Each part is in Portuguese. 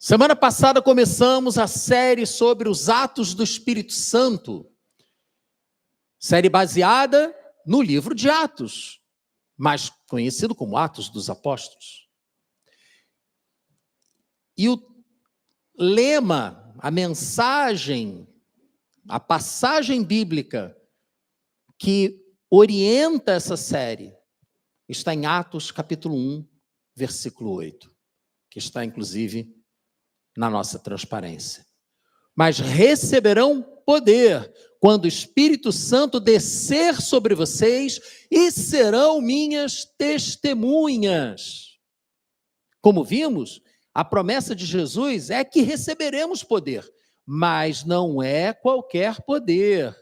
Semana passada começamos a série sobre os Atos do Espírito Santo, série baseada no livro de Atos, mais conhecido como Atos dos Apóstolos. E o lema, a mensagem, a passagem bíblica que orienta essa série está em Atos capítulo 1, versículo 8, que está inclusive na nossa transparência. Mas receberão poder quando o Espírito Santo descer sobre vocês e serão minhas testemunhas. Como vimos, a promessa de Jesus é que receberemos poder, mas não é qualquer poder,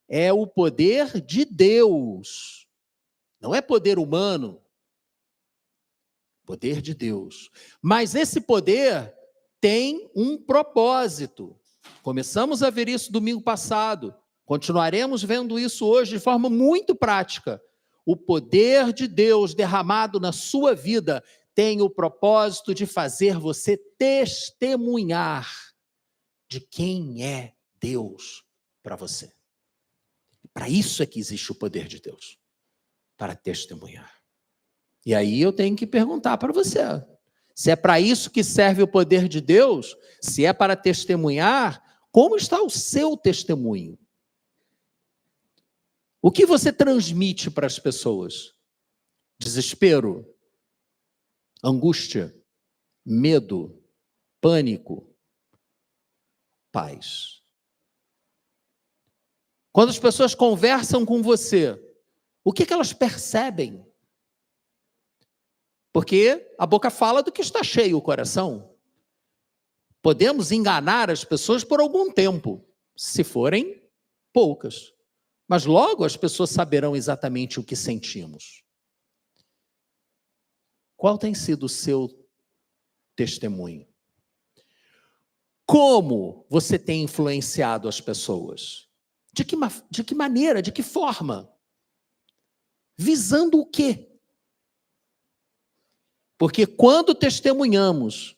é o poder de Deus, não é poder humano, poder de Deus. Mas esse poder tem um propósito. Começamos a ver isso domingo passado. Continuaremos vendo isso hoje de forma muito prática. O poder de Deus derramado na sua vida tem o propósito de fazer você testemunhar de quem é Deus para você. Para isso é que existe o poder de Deus, para testemunhar. E aí eu tenho que perguntar para você, se é para isso que serve o poder de Deus, se é para testemunhar, como está o seu testemunho? O que você transmite para as pessoas? Desespero? Angústia? Medo? Pânico? Paz? Quando as pessoas conversam com você, o que elas percebem? Porque a boca fala do que está cheio o coração. Podemos enganar as pessoas por algum tempo, se forem poucas. Mas logo as pessoas saberão exatamente o que sentimos. Qual tem sido o seu testemunho? Como você tem influenciado as pessoas? De que maneira? De que forma? Visando o quê? Porque quando testemunhamos,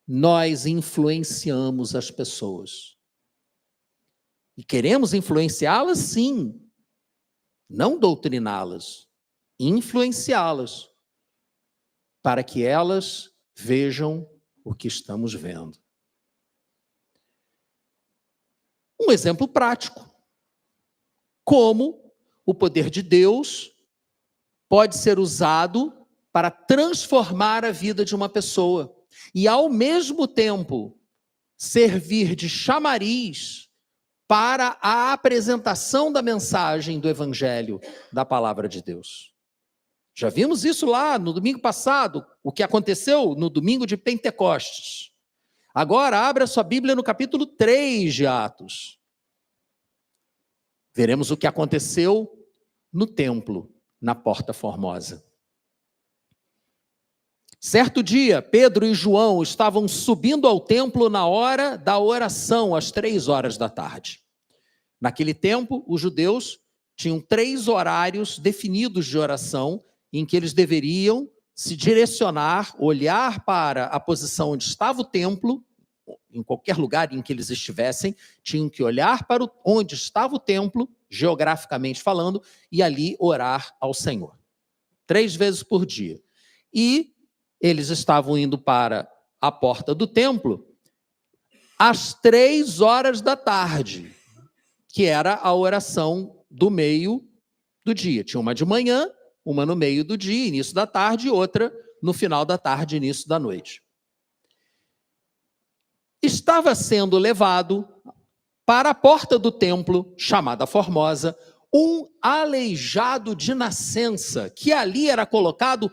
nós influenciamos as pessoas. E queremos influenciá-las, sim. Não doutriná-las. Influenciá-las. Para que elas vejam o que estamos vendo. Um exemplo prático. Como o poder de Deus pode ser usado para transformar a vida de uma pessoa e, ao mesmo tempo, servir de chamariz para a apresentação da mensagem do Evangelho, da Palavra de Deus. Já vimos isso lá no domingo passado, o que aconteceu no domingo de Pentecostes. Agora, abra sua Bíblia no capítulo 3 de Atos. Veremos o que aconteceu no templo, na Porta Formosa. Certo dia, Pedro e João estavam subindo ao templo na hora da oração, às 3 horas da tarde. Naquele tempo, os judeus tinham 3 horários definidos de oração, em que eles deveriam se direcionar, olhar para a posição onde estava o templo, em qualquer lugar em que eles estivessem, tinham que olhar para onde estava o templo, geograficamente falando, e ali orar ao Senhor. 3 vezes por dia. E eles estavam indo para a porta do templo às 3 horas da tarde, que era a oração do meio do dia. Tinha uma de manhã, uma no meio do dia, início da tarde, e outra no final da tarde, início da noite. Estava sendo levado para a porta do templo, chamada Formosa, um aleijado de nascença, que ali era colocado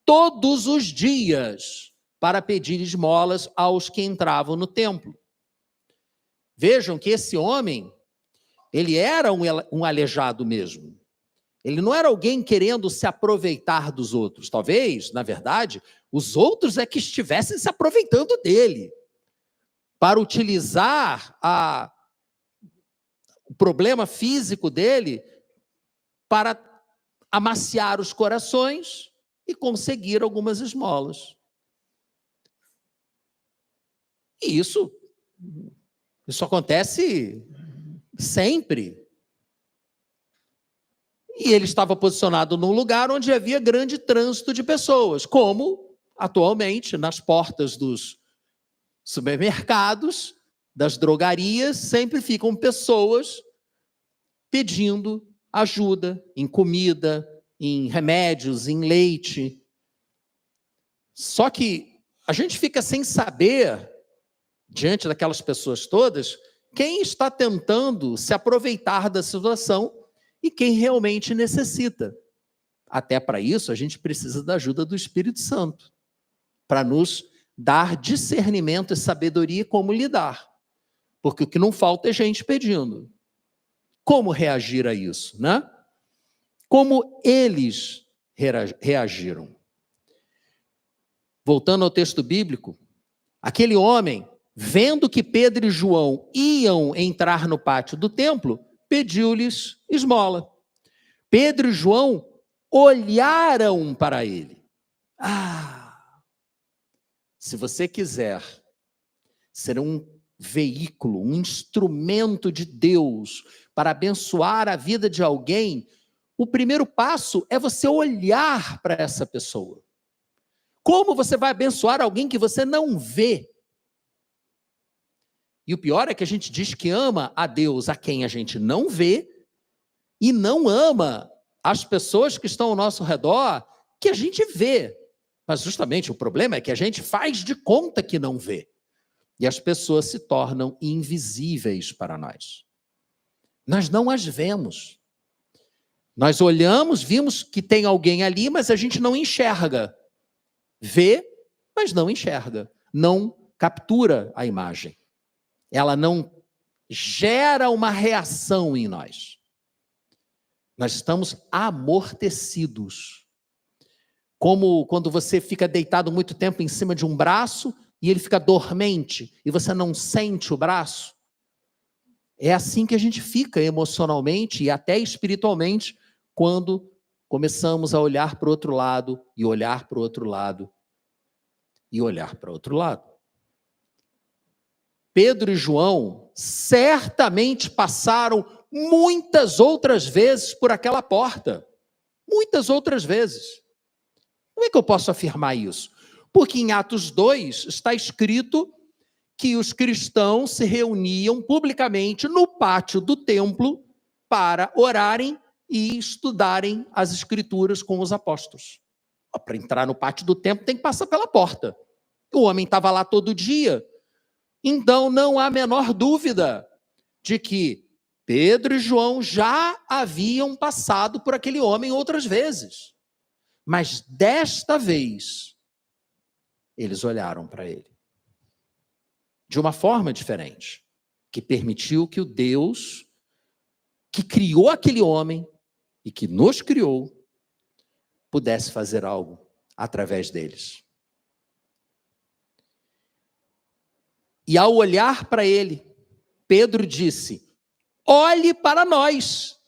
todos os dias para pedir esmolas aos que entravam no templo. Vejam que esse homem, ele era um aleijado mesmo. Ele não era alguém querendo se aproveitar dos outros. Talvez, na verdade, os outros é que estivessem se aproveitando dele para utilizar o problema físico dele para amaciar os corações e conseguir algumas esmolas. E isso acontece sempre. E ele estava posicionado num lugar onde havia grande trânsito de pessoas, como atualmente nas portas dos supermercados, das drogarias, sempre ficam pessoas pedindo ajuda em comida, em remédios, em leite. Só que a gente fica sem saber, diante daquelas pessoas todas, quem está tentando se aproveitar da situação e quem realmente necessita. Até para isso, a gente precisa da ajuda do Espírito Santo, para nos dar discernimento e sabedoria como lidar. Porque o que não falta é gente pedindo. Como reagir a isso, né? Como eles reagiram. Voltando ao texto bíblico, aquele homem, vendo que Pedro e João iam entrar no pátio do templo, pediu-lhes esmola. Pedro e João olharam para ele. Se você quiser ser um veículo, um instrumento de Deus para abençoar a vida de alguém, o primeiro passo é você olhar para essa pessoa. Como você vai abençoar alguém que você não vê? E o pior é que a gente diz que ama a Deus a quem a gente não vê e não ama as pessoas que estão ao nosso redor que a gente vê. Mas justamente o problema é que a gente faz de conta que não vê. E as pessoas se tornam invisíveis para nós. Nós não as vemos. Nós olhamos, vimos que tem alguém ali, mas a gente não enxerga. Vê, mas não enxerga. Não captura a imagem. Ela não gera uma reação em nós. Nós estamos amortecidos. Como quando você fica deitado muito tempo em cima de um braço e ele fica dormente e você não sente o braço. É assim que a gente fica emocionalmente e até espiritualmente quando começamos a olhar para o outro lado e olhar para o outro lado e olhar para o outro lado. Pedro e João certamente passaram muitas outras vezes por aquela porta. Muitas outras vezes. Como é que eu posso afirmar isso? Porque em Atos 2 está escrito que os cristãos se reuniam publicamente no pátio do templo para orarem e estudarem as escrituras com os apóstolos. Para entrar no pátio do templo tem que passar pela porta. O homem estava lá todo dia. Então não há a menor dúvida de que Pedro e João já haviam passado por aquele homem outras vezes. Mas desta vez, eles olharam para ele. De uma forma diferente, que permitiu que o Deus que criou aquele homem e que nos criou, pudesse fazer algo através deles. E ao olhar para ele, Pedro disse: olhe para nós.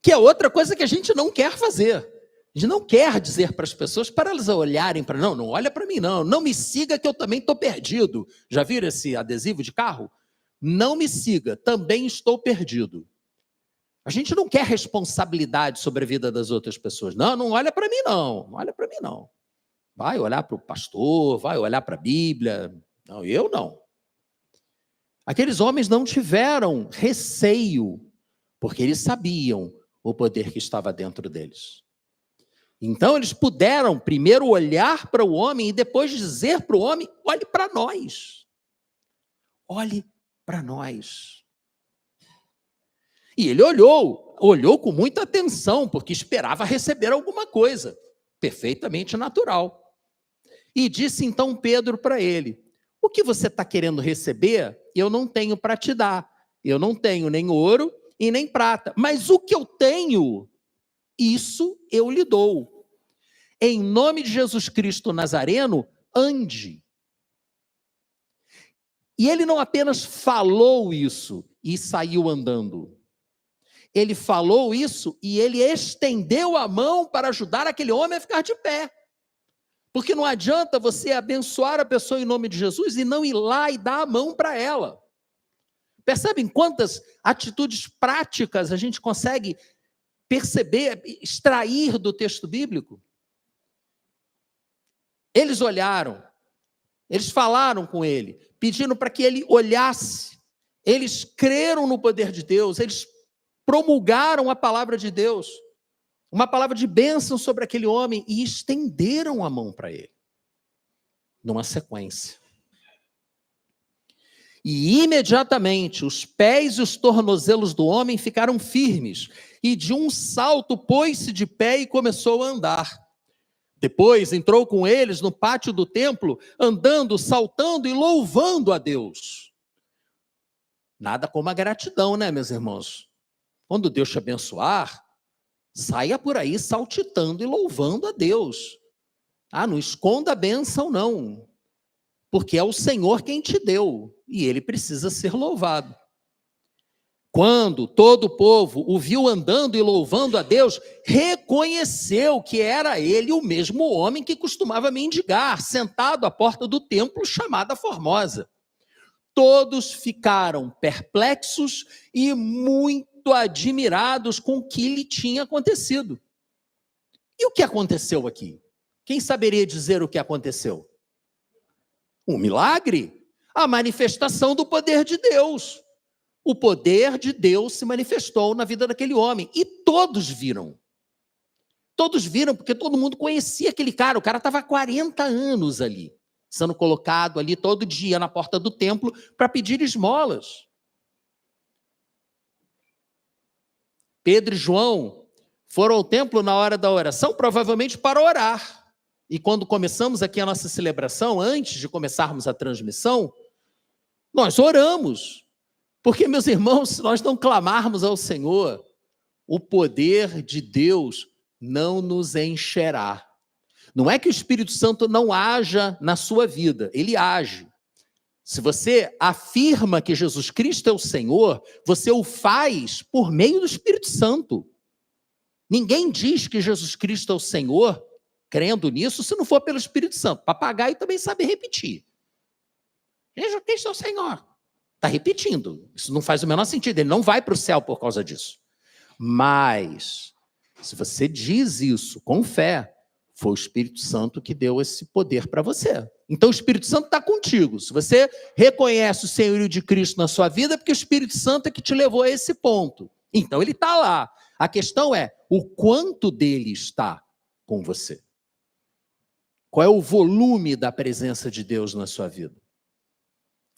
Que é outra coisa que a gente não quer fazer. A gente não quer dizer para as pessoas, para elas olharem para... Não olha para mim não. Não me siga que eu também estou perdido. Já viram esse adesivo de carro? Não me siga, também estou perdido. A gente não quer responsabilidade sobre a vida das outras pessoas. Não olha para mim não. Não olha para mim não. Vai olhar para o pastor, vai olhar para a Bíblia. Não, eu não. Aqueles homens não tiveram receio, porque eles sabiam o poder que estava dentro deles. Então eles puderam primeiro olhar para o homem e depois dizer para o homem: olhe para nós. Olhe para nós. E ele olhou com muita atenção, porque esperava receber alguma coisa, perfeitamente natural. E disse então Pedro para ele: o que você está querendo receber, eu não tenho para te dar. Eu não tenho nem ouro e nem prata, mas o que eu tenho, isso eu lhe dou. Em nome de Jesus Cristo Nazareno, ande. E ele não apenas falou isso e saiu andando. Ele falou isso e ele estendeu a mão para ajudar aquele homem a ficar de pé. Porque não adianta você abençoar a pessoa em nome de Jesus e não ir lá e dar a mão para ela. Percebem quantas atitudes práticas a gente consegue perceber, extrair do texto bíblico? Eles olharam, eles falaram com ele, pedindo para que ele olhasse. Eles creram no poder de Deus, eles promulgaram a palavra de Deus, uma palavra de bênção sobre aquele homem e estenderam a mão para ele, numa sequência. E imediatamente os pés e os tornozelos do homem ficaram firmes, e de um salto pôs-se de pé e começou a andar. Depois entrou com eles no pátio do templo, andando, saltando e louvando a Deus. Nada como a gratidão, né, meus irmãos? Quando Deus te abençoar, saia por aí saltitando e louvando a Deus. Não esconda a bênção, não. Porque é o Senhor quem te deu, e Ele precisa ser louvado. Quando todo o povo o viu andando e louvando a Deus, reconheceu que era ele o mesmo homem que costumava mendigar, sentado à porta do templo chamada Formosa. Todos ficaram perplexos e muito admirados com o que lhe tinha acontecido. E o que aconteceu aqui? Quem saberia dizer o que aconteceu? Um milagre, a manifestação do poder de Deus. O poder de Deus se manifestou na vida daquele homem. E todos viram. Todos viram, porque todo mundo conhecia aquele cara. O cara estava há 40 anos ali, sendo colocado ali todo dia na porta do templo para pedir esmolas. Pedro e João foram ao templo na hora da oração, provavelmente para orar. E quando começamos aqui a nossa celebração, antes de começarmos a transmissão, nós oramos. Porque, meus irmãos, se nós não clamarmos ao Senhor, o poder de Deus não nos encherá. Não é que o Espírito Santo não haja na sua vida, ele age. Se você afirma que Jesus Cristo é o Senhor, você o faz por meio do Espírito Santo. Ninguém diz que Jesus Cristo é o Senhor, crendo nisso, se não for pelo Espírito Santo. Papagaio também sabe repetir. Jesus Cristo é o Senhor. Está repetindo. Isso não faz o menor sentido. Ele não vai para o céu por causa disso. Mas, se você diz isso com fé, foi o Espírito Santo que deu esse poder para você. Então, o Espírito Santo está contigo. Se você reconhece o senhorio de Cristo na sua vida, é porque o Espírito Santo é que te levou a esse ponto. Então, ele está lá. A questão é o quanto dele está com você. Qual é o volume da presença de Deus na sua vida?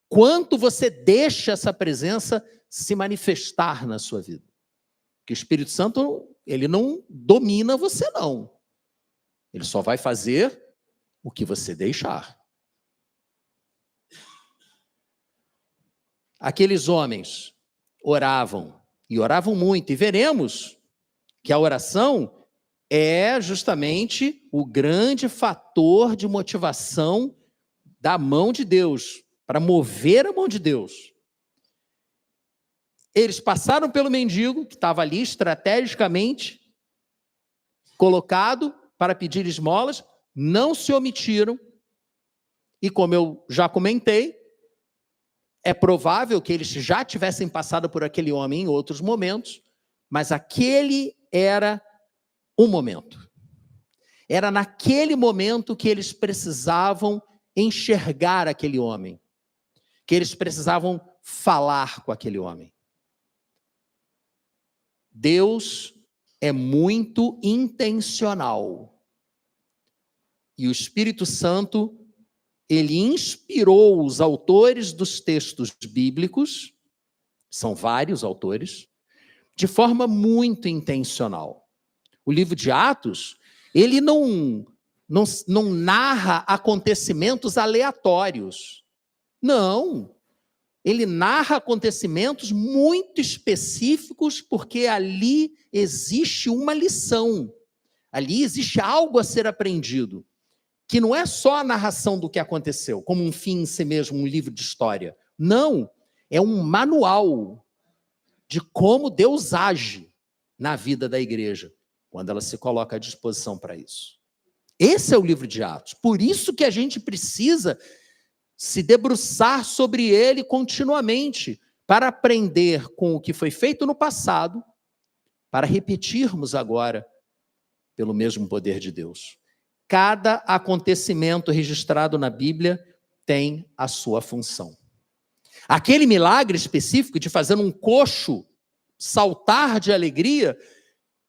Quanto você deixa essa presença se manifestar na sua vida? Porque o Espírito Santo, ele não domina você, não. Ele só vai fazer o que você deixar. Aqueles homens oravam, e oravam muito, e veremos que a oração é justamente o grande fator de motivação da mão de Deus, para mover a mão de Deus. Eles passaram pelo mendigo, que estava ali estrategicamente colocado para pedir esmolas, não se omitiram, e como eu já comentei, é provável que eles já tivessem passado por aquele homem em outros momentos, mas aquele era um momento. Era naquele momento que eles precisavam enxergar aquele homem, que eles precisavam falar com aquele homem. Deus é muito intencional. E o Espírito Santo, ele inspirou os autores dos textos bíblicos, são vários autores, de forma muito intencional. O livro de Atos, ele não narra acontecimentos aleatórios. Não. Ele narra acontecimentos muito específicos, porque ali existe uma lição. Ali existe algo a ser aprendido, que não é só a narração do que aconteceu, como um fim em si mesmo, um livro de história. Não, é um manual de como Deus age na vida da igreja, quando ela se coloca à disposição para isso. Esse é o livro de Atos. Por isso que a gente precisa se debruçar sobre ele continuamente, para aprender com o que foi feito no passado, para repetirmos agora pelo mesmo poder de Deus. Cada acontecimento registrado na Bíblia tem a sua função. Aquele milagre específico de fazer um coxo saltar de alegria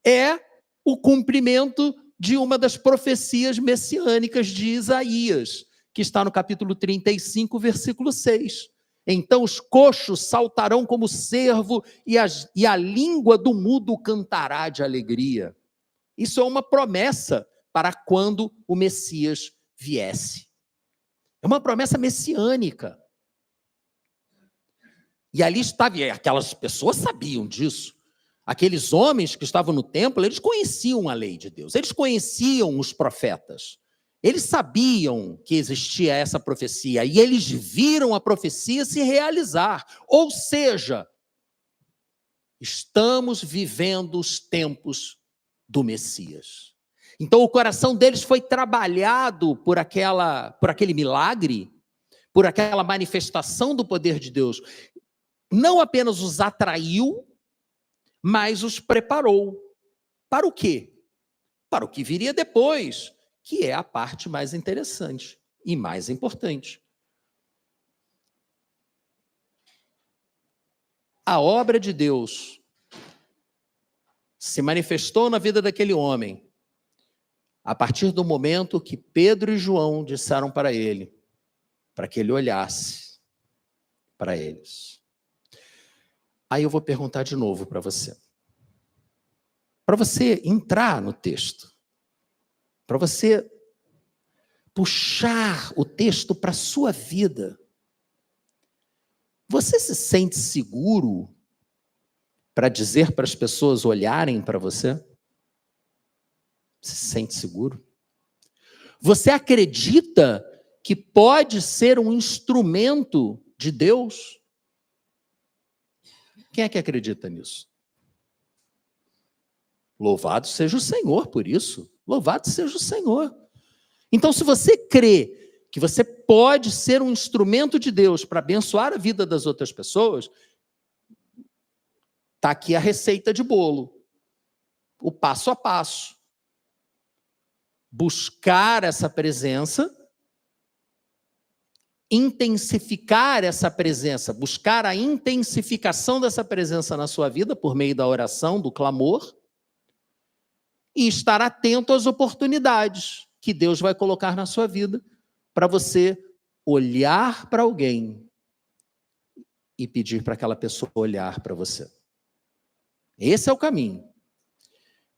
é o cumprimento de uma das profecias messiânicas de Isaías, que está no capítulo 35, versículo 6. Então os coxos saltarão como cervo e a língua do mudo cantará de alegria. Isso é uma promessa para quando o Messias viesse. É uma promessa messiânica. E ali estava, e aquelas pessoas sabiam disso. Aqueles homens que estavam no templo, eles conheciam a lei de Deus, eles conheciam os profetas. Eles sabiam que existia essa profecia e eles viram a profecia se realizar. Ou seja, estamos vivendo os tempos do Messias. Então o coração deles foi trabalhado por aquele milagre, por aquela manifestação do poder de Deus. Não apenas os atraiu, mas os preparou. Para o quê? Para o que viria depois, que é a parte mais interessante e mais importante. A obra de Deus se manifestou na vida daquele homem a partir do momento que Pedro e João disseram para ele, para que ele olhasse para eles. Aí eu vou perguntar de novo para você. Para você entrar no texto, para você puxar o texto para a sua vida, você se sente seguro para dizer para as pessoas olharem para você? Se sente seguro? Você acredita que pode ser um instrumento de Deus? Quem é que acredita nisso? Louvado seja o Senhor por isso. Louvado seja o Senhor. Então, se você crê que você pode ser um instrumento de Deus para abençoar a vida das outras pessoas, está aqui a receita de bolo. O passo a passo. Buscar essa presença, intensificar essa presença, buscar a intensificação dessa presença na sua vida por meio da oração, do clamor, e estar atento às oportunidades que Deus vai colocar na sua vida para você olhar para alguém e pedir para aquela pessoa olhar para você. Esse é o caminho.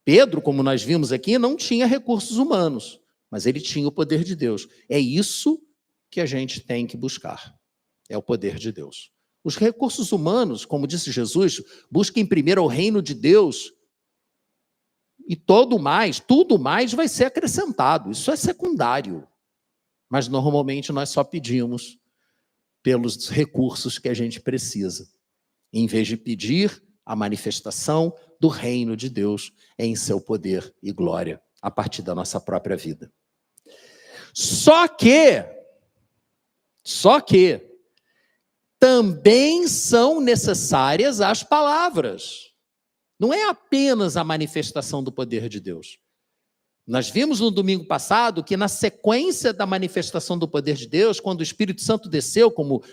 Pedro, como nós vimos aqui, não tinha recursos humanos, mas ele tinha o poder de Deus. É isso que a gente tem que buscar. É o poder de Deus. Os recursos humanos, como disse Jesus, busquem primeiro o reino de Deus e tudo mais vai ser acrescentado. Isso é secundário. Mas normalmente nós só pedimos pelos recursos que a gente precisa, em vez de pedir a manifestação do reino de Deus em seu poder e glória, a partir da nossa própria vida. Só que também são necessárias as palavras. Não é apenas a manifestação do poder de Deus. Nós vimos no domingo passado que na sequência da manifestação do poder de Deus, quando o Espírito Santo desceu como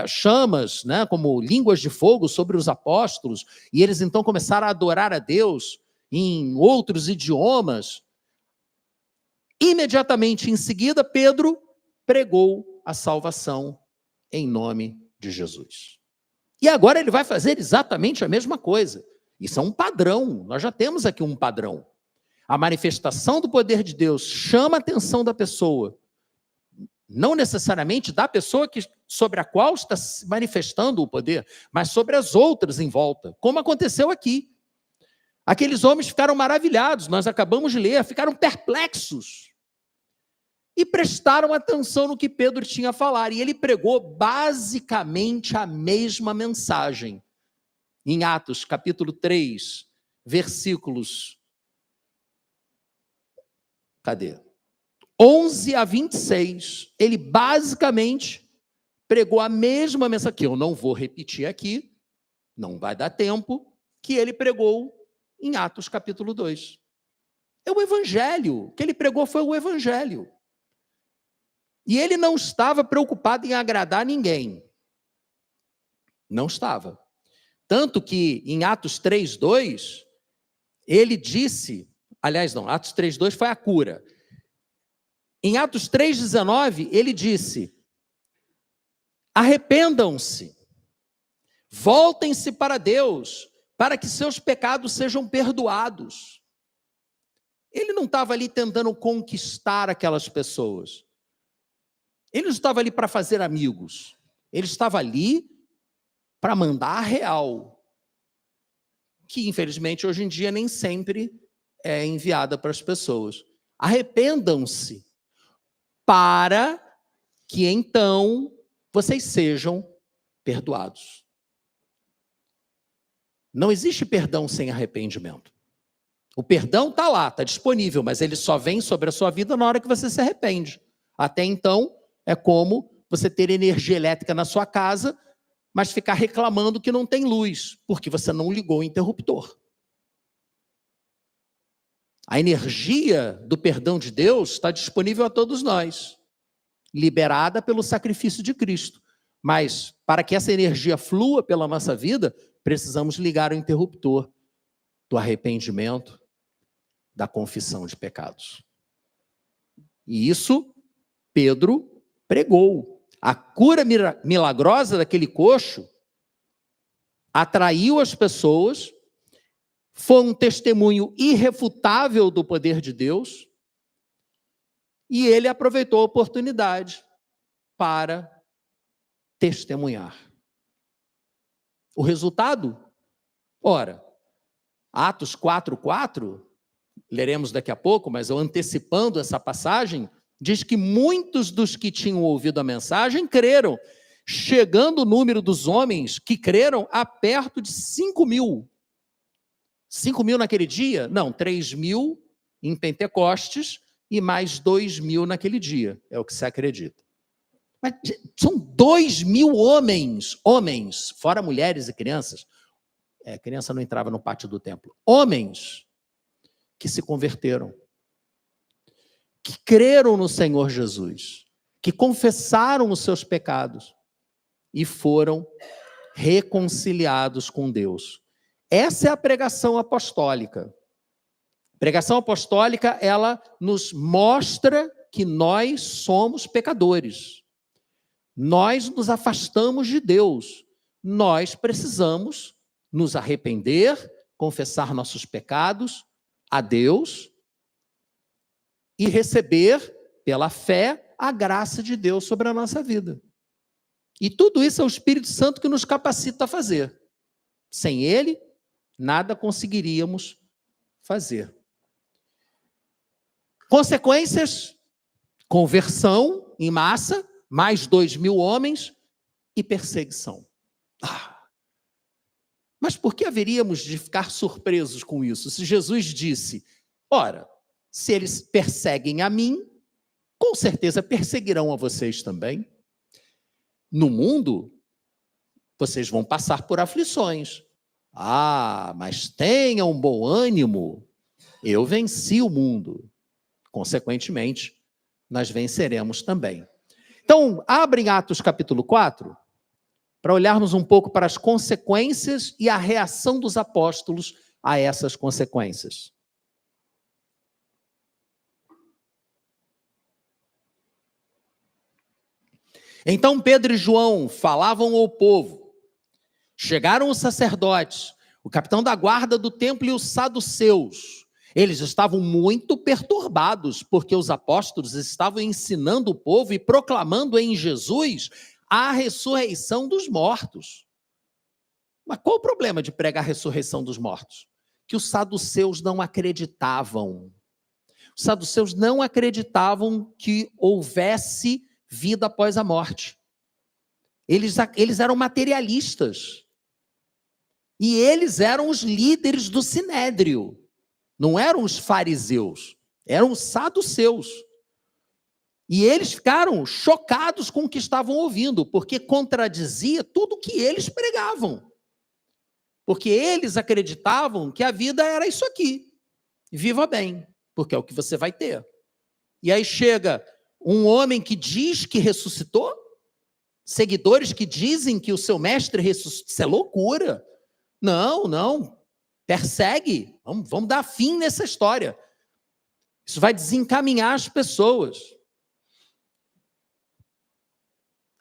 chamas, né, como línguas de fogo sobre os apóstolos, e eles então começaram a adorar a Deus em outros idiomas, imediatamente em seguida, Pedro pregou a salvação em nome de Jesus. E agora ele vai fazer exatamente a mesma coisa. Isso é um padrão, nós já temos aqui um padrão. A manifestação do poder de Deus chama a atenção da pessoa, não necessariamente da pessoa sobre a qual está se manifestando o poder, mas sobre as outras em volta, como aconteceu aqui. Aqueles homens ficaram maravilhados, nós acabamos de ler, ficaram perplexos e prestaram atenção no que Pedro tinha a falar, e ele pregou basicamente a mesma mensagem. Em Atos, capítulo 3, versículos... Cadê? 11 a 26, ele basicamente pregou a mesma mensagem, que eu não vou repetir aqui, não vai dar tempo, que ele pregou em Atos capítulo 2. É o evangelho, o que ele pregou foi o evangelho. E ele não estava preocupado em agradar ninguém. Não estava. Tanto que em Atos 3:2, ele disse, aliás não, Atos 3:2 foi a cura. Em Atos 3:19, ele disse: arrependam-se, voltem-se para Deus, para que seus pecados sejam perdoados. Ele não estava ali tentando conquistar aquelas pessoas. Ele não estava ali para fazer amigos. Ele estava ali para mandar a real, que infelizmente hoje em dia nem sempre é enviada para as pessoas. Arrependam-se, para que então vocês sejam perdoados. Não existe perdão sem arrependimento. O perdão está lá, está disponível, mas ele só vem sobre a sua vida na hora que você se arrepende. Até então, é como você ter energia elétrica na sua casa, mas ficar reclamando que não tem luz, porque você não ligou o interruptor. A energia do perdão de Deus está disponível a todos nós, liberada pelo sacrifício de Cristo. Mas, para que essa energia flua pela nossa vida, precisamos ligar o interruptor do arrependimento, da confissão de pecados. E isso, Pedro pregou. A cura milagrosa daquele coxo atraiu as pessoas, foi um testemunho irrefutável do poder de Deus, e ele aproveitou a oportunidade para testemunhar. O resultado? Ora, Atos 4:4, leremos daqui a pouco, mas eu antecipando essa passagem, diz que muitos dos que tinham ouvido a mensagem creram, chegando o número dos homens que creram a perto de 5.000. 5.000 naquele dia? Não, 3.000 em Pentecostes e mais 2.000 naquele dia, é o que se acredita. Mas são 2.000 homens, fora mulheres e crianças. Criança não entrava no pátio do templo. Homens que se converteram, que creram no Senhor Jesus, que confessaram os seus pecados e foram reconciliados com Deus. Essa é a pregação apostólica. A pregação apostólica, ela nos mostra que nós somos pecadores. Nós nos afastamos de Deus. Nós precisamos nos arrepender, confessar nossos pecados a Deus e receber, pela fé, a graça de Deus sobre a nossa vida. E tudo isso é o Espírito Santo que nos capacita a fazer. Sem Ele, nada conseguiríamos fazer. Consequências: conversão em massa, mais 2.000 homens e perseguição. Mas por que haveríamos de ficar surpresos com isso? Se Jesus disse, ora, se eles perseguem a mim, com certeza perseguirão a vocês também. No mundo, vocês vão passar por aflições. Mas tenham bom ânimo, eu venci o mundo. Consequentemente, nós venceremos também. Então, abrem Atos capítulo 4, para olharmos um pouco para as consequências e a reação dos apóstolos a essas consequências. Então Pedro e João falavam ao povo. Chegaram os sacerdotes, o capitão da guarda do templo e os saduceus. Eles estavam muito perturbados, porque os apóstolos estavam ensinando o povo e proclamando em Jesus a ressurreição dos mortos. Mas qual o problema de pregar a ressurreição dos mortos? Que os saduceus não acreditavam. Os saduceus não acreditavam que houvesse vida após a morte. Eles eram materialistas. E eles eram os líderes do sinédrio. Não eram os fariseus, eram os saduceus. E eles ficaram chocados com o que estavam ouvindo, porque contradizia tudo que eles pregavam. Porque eles acreditavam que a vida era isso aqui. Viva bem, porque é o que você vai ter. E aí chega um homem que diz que ressuscitou, seguidores que dizem que o seu mestre ressuscitou. Isso é loucura. Não. Persegue. Vamos dar fim nessa história. Isso vai desencaminhar as pessoas.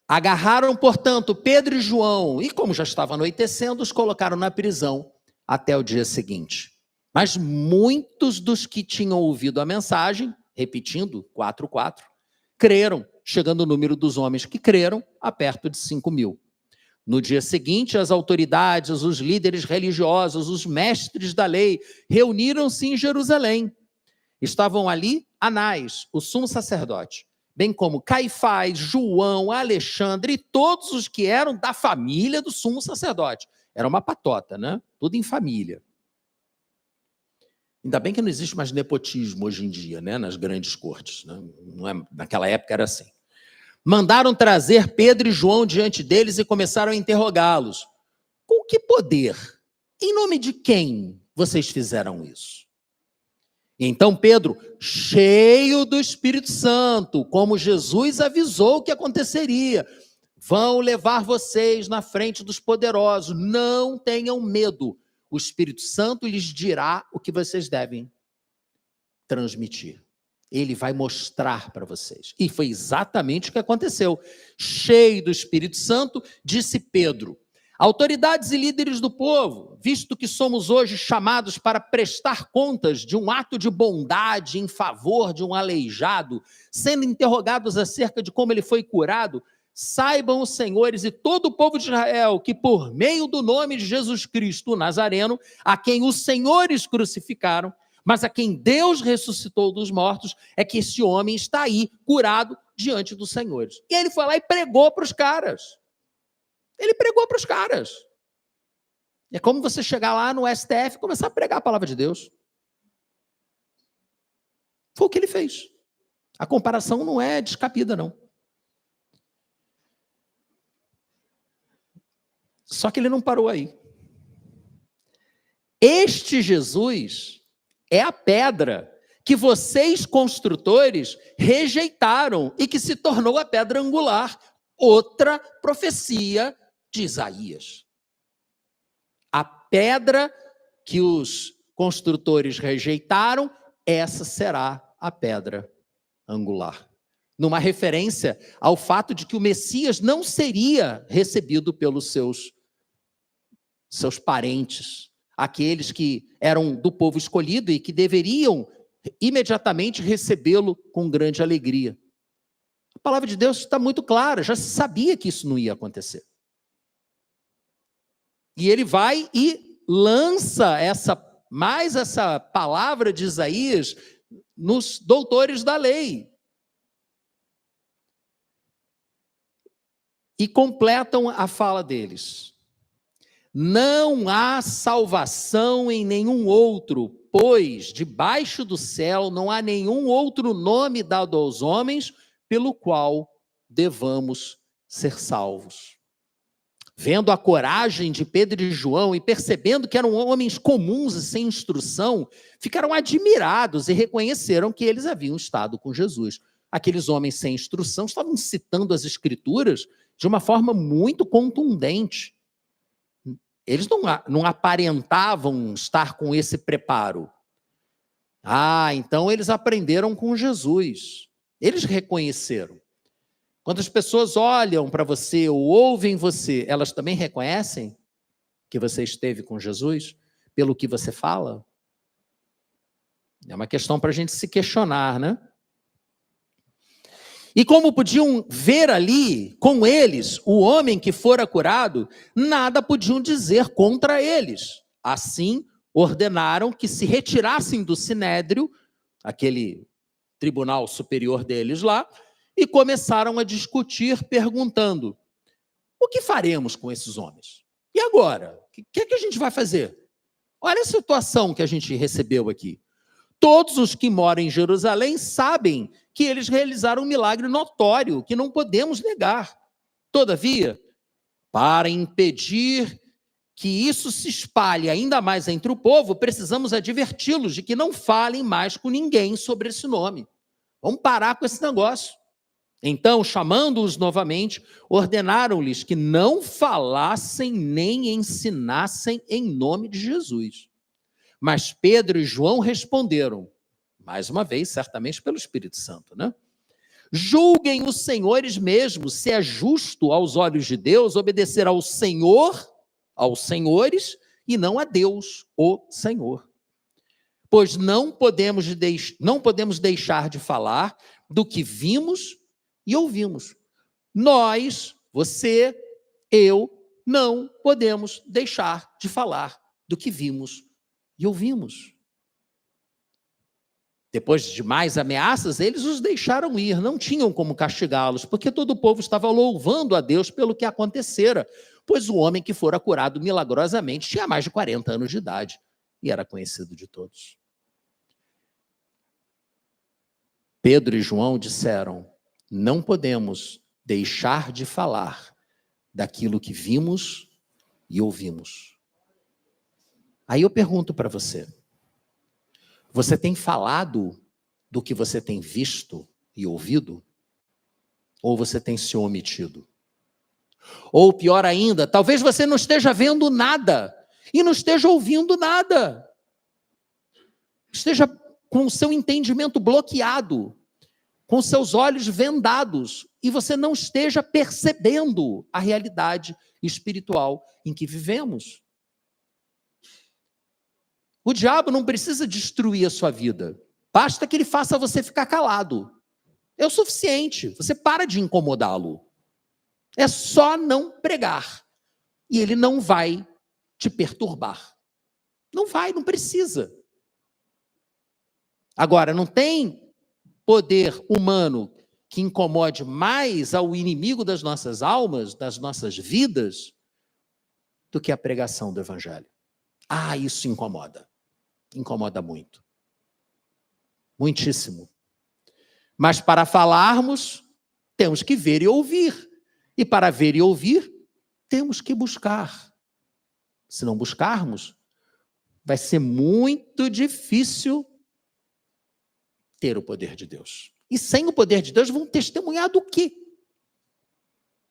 Agarraram, portanto, Pedro e João, e como já estava anoitecendo, os colocaram na prisão até o dia seguinte. Mas muitos dos que tinham ouvido a mensagem, repetindo, 4:4, creram, chegando o número dos homens que creram a perto de 5.000. No dia seguinte, as autoridades, os líderes religiosos, os mestres da lei, reuniram-se em Jerusalém. Estavam ali Anás, o sumo sacerdote, bem como Caifás, João, Alexandre e todos os que eram da família do sumo sacerdote. Era uma patota, né? Tudo em família. Ainda bem que não existe mais nepotismo hoje em dia, né? Nas grandes cortes. Né? Não é, naquela época era assim. Mandaram trazer Pedro e João diante deles e começaram a interrogá-los. Com que poder? Em nome de quem vocês fizeram isso? E então Pedro, cheio do Espírito Santo, como Jesus avisou que aconteceria, vão levar vocês na frente dos poderosos, não tenham medo, o Espírito Santo lhes dirá o que vocês devem transmitir. Ele vai mostrar para vocês. E foi exatamente o que aconteceu. Cheio do Espírito Santo, disse Pedro: autoridades e líderes do povo, visto que somos hoje chamados para prestar contas de um ato de bondade em favor de um aleijado, sendo interrogados acerca de como ele foi curado, saibam os senhores e todo o povo de Israel que por meio do nome de Jesus Cristo, o Nazareno, a quem os senhores crucificaram, mas a quem Deus ressuscitou dos mortos, é que esse homem está aí, curado, diante dos senhores. E ele foi lá e pregou para os caras. Ele pregou para os caras. É como você chegar lá no STF e começar a pregar a palavra de Deus. Foi o que ele fez. A comparação não é descabida, não. Só que ele não parou aí. Este Jesus é a pedra que vocês, construtores, rejeitaram e que se tornou a pedra angular. Outra profecia de Isaías. A pedra que os construtores rejeitaram, essa será a pedra angular. Numa referência ao fato de que o Messias não seria recebido pelos seus parentes, aqueles que eram do povo escolhido e que deveriam imediatamente recebê-lo com grande alegria. A palavra de Deus está muito clara, já se sabia que isso não ia acontecer. E ele vai e lança essa palavra de Isaías nos doutores da lei. E completam a fala deles. Não há salvação em nenhum outro, pois debaixo do céu não há nenhum outro nome dado aos homens pelo qual devamos ser salvos. Vendo a coragem de Pedro e João e percebendo que eram homens comuns e sem instrução, ficaram admirados e reconheceram que eles haviam estado com Jesus. Aqueles homens sem instrução estavam citando as Escrituras de uma forma muito contundente. Eles não aparentavam estar com esse preparo. Então eles aprenderam com Jesus. Eles reconheceram. Quando as pessoas olham para você ou ouvem você, elas também reconhecem que você esteve com Jesus pelo que você fala? É uma questão para a gente se questionar, né? E como podiam ver ali, com eles, o homem que fora curado, nada podiam dizer contra eles. Assim, ordenaram que se retirassem do Sinédrio, aquele tribunal superior deles lá, e começaram a discutir, perguntando: o que faremos com esses homens? E agora? O que é que a gente vai fazer? Olha a situação que a gente recebeu aqui. Todos os que moram em Jerusalém sabem que eles realizaram um milagre notório, que não podemos negar. Todavia, para impedir que isso se espalhe ainda mais entre o povo, precisamos adverti-los de que não falem mais com ninguém sobre esse nome. Vamos parar com esse negócio. Então, chamando-os novamente, ordenaram-lhes que não falassem nem ensinassem em nome de Jesus. Mas Pedro e João responderam, mais uma vez, certamente pelo Espírito Santo, né? Julguem os senhores mesmos, se é justo aos olhos de Deus obedecer ao Senhor, aos senhores, e não a Deus, o Senhor. Pois não podemos deixar de falar do que vimos e ouvimos. Nós, você, eu, não podemos deixar de falar do que vimos e ouvimos. Depois de mais ameaças, eles os deixaram ir, não tinham como castigá-los, porque todo o povo estava louvando a Deus pelo que acontecera, pois o homem que fora curado milagrosamente tinha mais de 40 anos de idade e era conhecido de todos. Pedro e João disseram, não podemos deixar de falar daquilo que vimos e ouvimos. Aí eu pergunto para você, você tem falado do que você tem visto e ouvido? Ou você tem se omitido? Ou pior ainda, talvez você não esteja vendo nada e não esteja ouvindo nada. Esteja com o seu entendimento bloqueado, com seus olhos vendados, e você não esteja percebendo a realidade espiritual em que vivemos. O diabo não precisa destruir a sua vida. Basta que ele faça você ficar calado. É o suficiente. Você para de incomodá-lo. É só não pregar. E ele não vai te perturbar. Não vai, não precisa. Agora, não tem poder humano que incomode mais ao inimigo das nossas almas, das nossas vidas, do que a pregação do evangelho. Ah, isso incomoda. Incomoda muito. Muitíssimo. Mas para falarmos, temos que ver e ouvir. E para ver e ouvir, temos que buscar. Se não buscarmos, vai ser muito difícil ter o poder de Deus. E sem o poder de Deus, vão testemunhar do quê?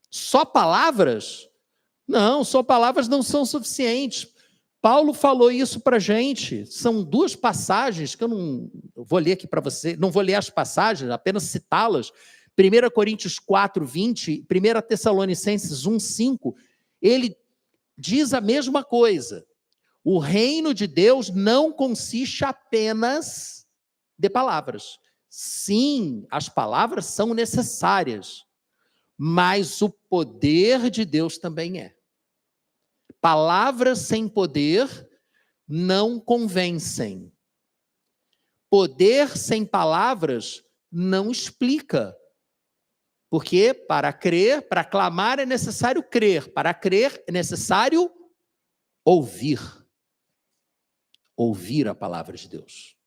Só palavras? Não, só palavras não são suficientes. Paulo falou isso para a gente, são duas passagens que eu não vou ler aqui para você, não vou ler as passagens, apenas citá-las. 1 Coríntios 4, 20, 1 Tessalonicenses 1, 5, ele diz a mesma coisa. O reino de Deus não consiste apenas de palavras. Sim, as palavras são necessárias, mas o poder de Deus também é. Palavras sem poder não convencem. Poder sem palavras não explica. Porque para crer, para clamar é necessário crer. Para crer é necessário ouvir. Ouvir a palavra de Deus.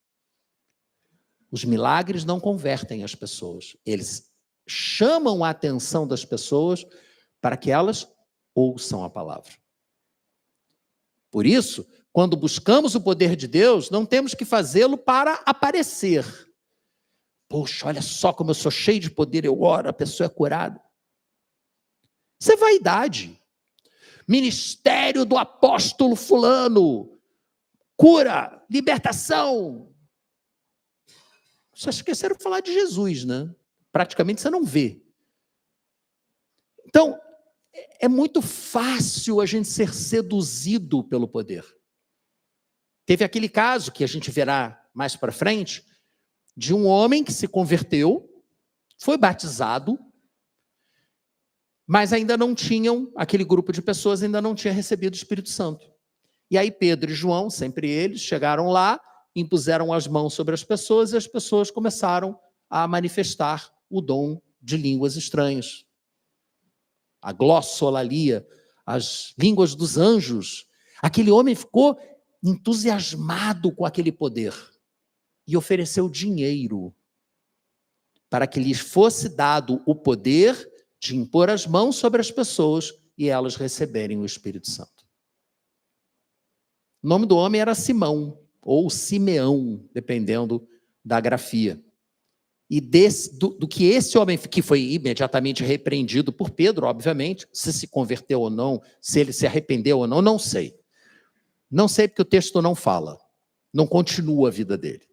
Os milagres não convertem as pessoas. Eles chamam a atenção das pessoas para que elas ouçam a palavra. Por isso, quando buscamos o poder de Deus, não temos que fazê-lo para aparecer. Poxa, olha só como eu sou cheio de poder, eu oro, a pessoa é curada. Isso é vaidade. Ministério do apóstolo fulano, cura, libertação. Vocês esqueceram de falar de Jesus, né? Praticamente você não vê. Então, é muito fácil a gente ser seduzido pelo poder. Teve aquele caso que a gente verá mais para frente, de um homem que se converteu, foi batizado, mas ainda não tinham, aquele grupo de pessoas ainda não tinha recebido o Espírito Santo. E aí Pedro e João, sempre eles, chegaram lá, impuseram as mãos sobre as pessoas e as pessoas começaram a manifestar o dom de línguas estranhas. A glossolalia, as línguas dos anjos. Aquele homem ficou entusiasmado com aquele poder e ofereceu dinheiro para que lhes fosse dado o poder de impor as mãos sobre as pessoas e elas receberem o Espírito Santo. O nome do homem era Simão, ou Simeão, dependendo da grafia. E do que esse homem, que foi imediatamente repreendido por Pedro, obviamente, se converteu ou não, se ele se arrependeu ou não, não sei. Não sei porque o texto não fala, não continua a vida dele.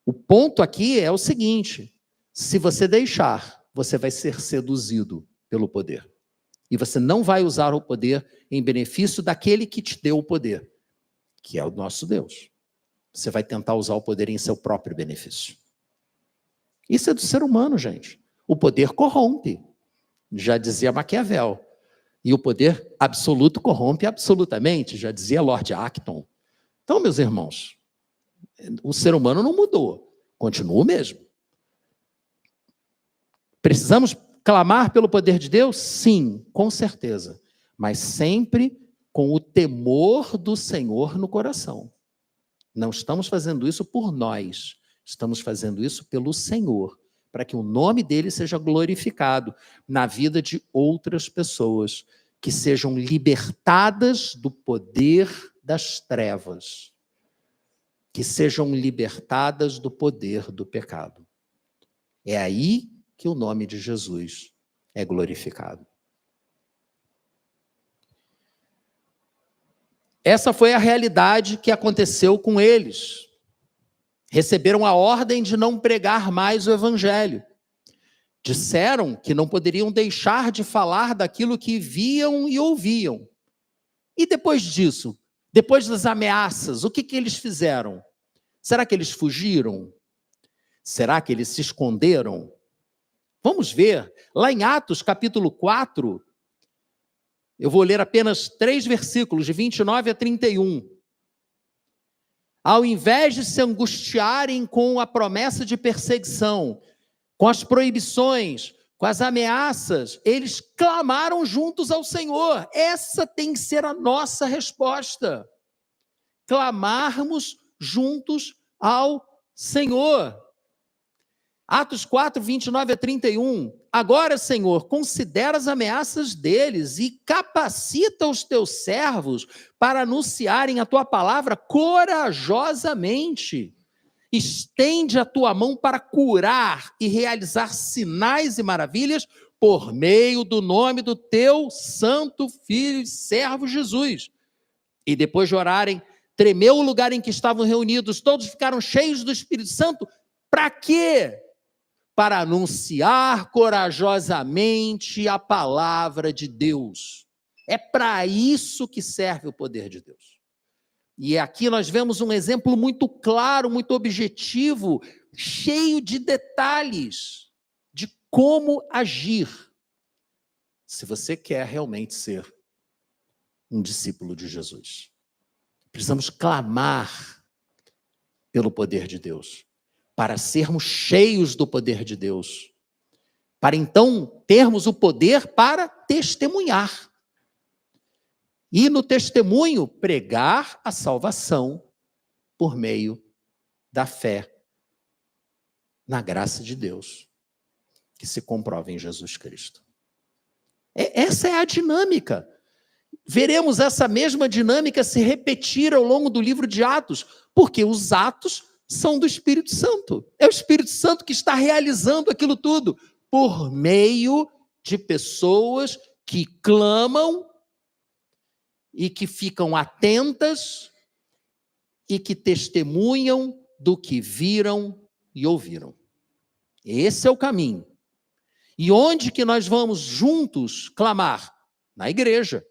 O ponto aqui é o seguinte: se você deixar, você vai ser seduzido pelo poder. E você não vai usar o poder em benefício daquele que te deu o poder, que é o nosso Deus. Você vai tentar usar o poder em seu próprio benefício. Isso é do ser humano, gente. O poder corrompe, já dizia Maquiavel. E o poder absoluto corrompe absolutamente, já dizia Lord Acton. Então, meus irmãos, o ser humano não mudou, continua o mesmo. Precisamos clamar pelo poder de Deus? Sim, com certeza. Mas sempre com o temor do Senhor no coração. Não estamos fazendo isso por nós, estamos fazendo isso pelo Senhor, para que o nome dele seja glorificado na vida de outras pessoas, que sejam libertadas do poder das trevas, que sejam libertadas do poder do pecado. É aí que o nome de Jesus é glorificado. Essa foi a realidade que aconteceu com eles. Receberam a ordem de não pregar mais o evangelho. Disseram que não poderiam deixar de falar daquilo que viam e ouviam. E depois disso, depois das ameaças, o que eles fizeram? Será que eles fugiram? Será que eles se esconderam? Vamos ver, lá em Atos capítulo 4, eu vou ler apenas 3 versículos, de 29 a 31. Ao invés de se angustiarem com a promessa de perseguição, com as proibições, com as ameaças, eles clamaram juntos ao Senhor. Essa tem que ser a nossa resposta. Clamarmos juntos ao Senhor. Atos 4, 29 a 31. Agora, Senhor, considera as ameaças deles e capacita os teus servos para anunciarem a tua palavra corajosamente. Estende a tua mão para curar e realizar sinais e maravilhas por meio do nome do teu santo filho e servo Jesus. E depois de orarem, tremeu o lugar em que estavam reunidos, todos ficaram cheios do Espírito Santo. Para quê? Para anunciar corajosamente a palavra de Deus. É para isso que serve o poder de Deus. E aqui nós vemos um exemplo muito claro, muito objetivo, cheio de detalhes de como agir, se você quer realmente ser um discípulo de Jesus. Precisamos clamar pelo poder de Deus, para sermos cheios do poder de Deus, para então termos o poder para testemunhar. E no testemunho, pregar a salvação por meio da fé na graça de Deus, que se comprova em Jesus Cristo. Essa é a dinâmica. Veremos essa mesma dinâmica se repetir ao longo do livro de Atos, porque os atos são do Espírito Santo. É o Espírito Santo que está realizando aquilo tudo, por meio de pessoas que clamam e que ficam atentas e que testemunham do que viram e ouviram. Esse é o caminho. E onde que nós vamos juntos clamar? Na igreja.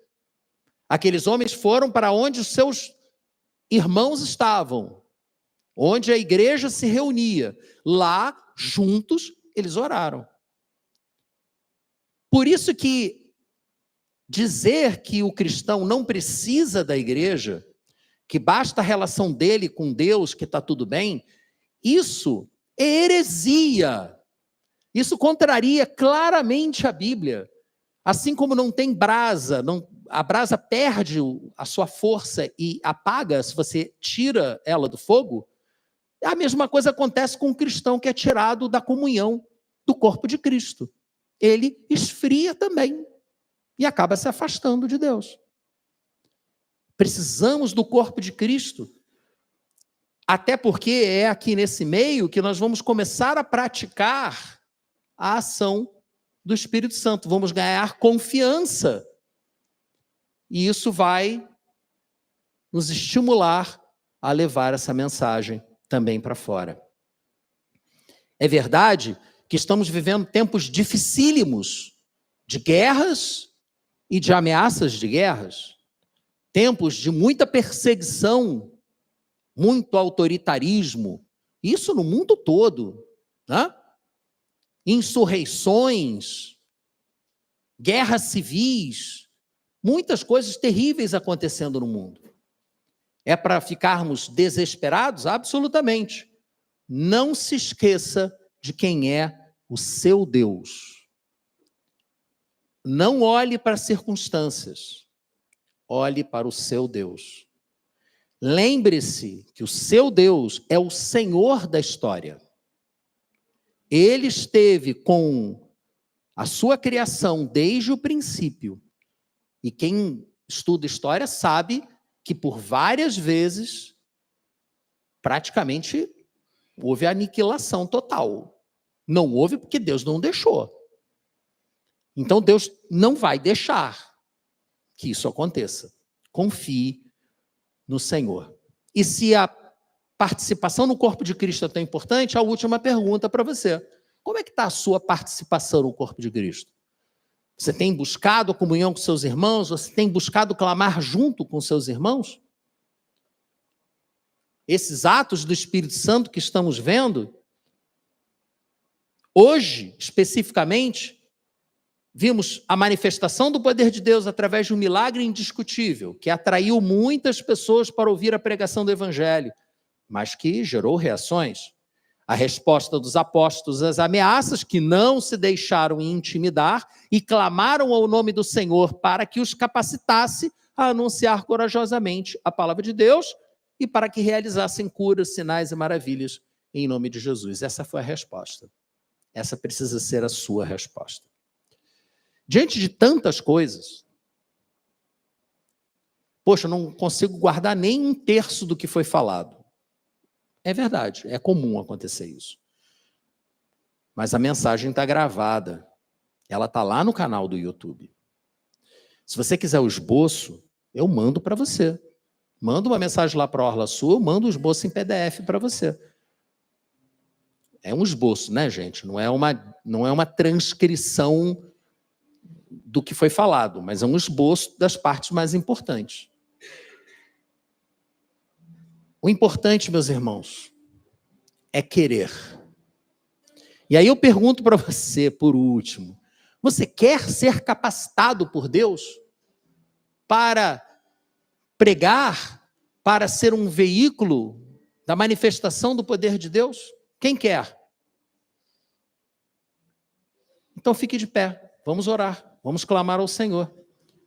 Aqueles homens foram para onde os seus irmãos estavam, onde a igreja se reunia. Lá, juntos, eles oraram. Por isso que dizer que o cristão não precisa da igreja, que basta a relação dele com Deus, que está tudo bem, isso é heresia. Isso contraria claramente a Bíblia. Assim como não tem brasa, a brasa perde a sua força e apaga se você tira ela do fogo, A mesma coisa acontece com o cristão que é tirado da comunhão do corpo de Cristo. Ele esfria também e acaba se afastando de Deus. Precisamos do corpo de Cristo, até porque é aqui nesse meio que nós vamos começar a praticar a ação do Espírito Santo. Vamos ganhar confiança. E isso vai nos estimular a levar essa mensagem também para fora. É verdade que estamos vivendo tempos dificílimos de guerras e de ameaças de guerras, tempos de muita perseguição, muito autoritarismo, isso no mundo todo, né? Insurreições, guerras civis, muitas coisas terríveis acontecendo no mundo. É para ficarmos desesperados? Absolutamente. Não se esqueça de quem é o seu Deus. Não olhe para as circunstâncias, olhe para o seu Deus. Lembre-se que o seu Deus é o Senhor da história. Ele esteve com a sua criação desde o princípio. E quem estuda história sabe que por várias vezes, praticamente, houve aniquilação total. Não houve porque Deus não deixou. Então Deus não vai deixar que isso aconteça. Confie no Senhor. E se a participação no corpo de Cristo é tão importante, a última pergunta para você. Como é que está a sua participação no corpo de Cristo? Você tem buscado a comunhão com seus irmãos? Você tem buscado clamar junto com seus irmãos? Esses atos do Espírito Santo que estamos vendo, hoje, especificamente, vimos a manifestação do poder de Deus através de um milagre indiscutível, que atraiu muitas pessoas para ouvir a pregação do Evangelho, mas que gerou reações. A resposta dos apóstolos às ameaças, que não se deixaram intimidar e clamaram ao nome do Senhor para que os capacitasse a anunciar corajosamente a palavra de Deus e para que realizassem curas, sinais e maravilhas em nome de Jesus. Essa foi a resposta. Essa precisa ser a sua resposta. Diante de tantas coisas, poxa, eu não consigo guardar nem um terço do que foi falado. É verdade, é comum acontecer isso. Mas a mensagem está gravada. Ela está lá no canal do YouTube. Se você quiser o esboço, eu mando para você. Manda uma mensagem lá para a Orla Sul, eu mando o esboço em PDF para você. É um esboço, né, gente? Não é uma transcrição do que foi falado, mas é um esboço das partes mais importantes. O importante, meus irmãos, é querer. E aí eu pergunto para você, por último, você quer ser capacitado por Deus para pregar, para ser um veículo da manifestação do poder de Deus? Quem quer? Então fique de pé, vamos orar, vamos clamar ao Senhor.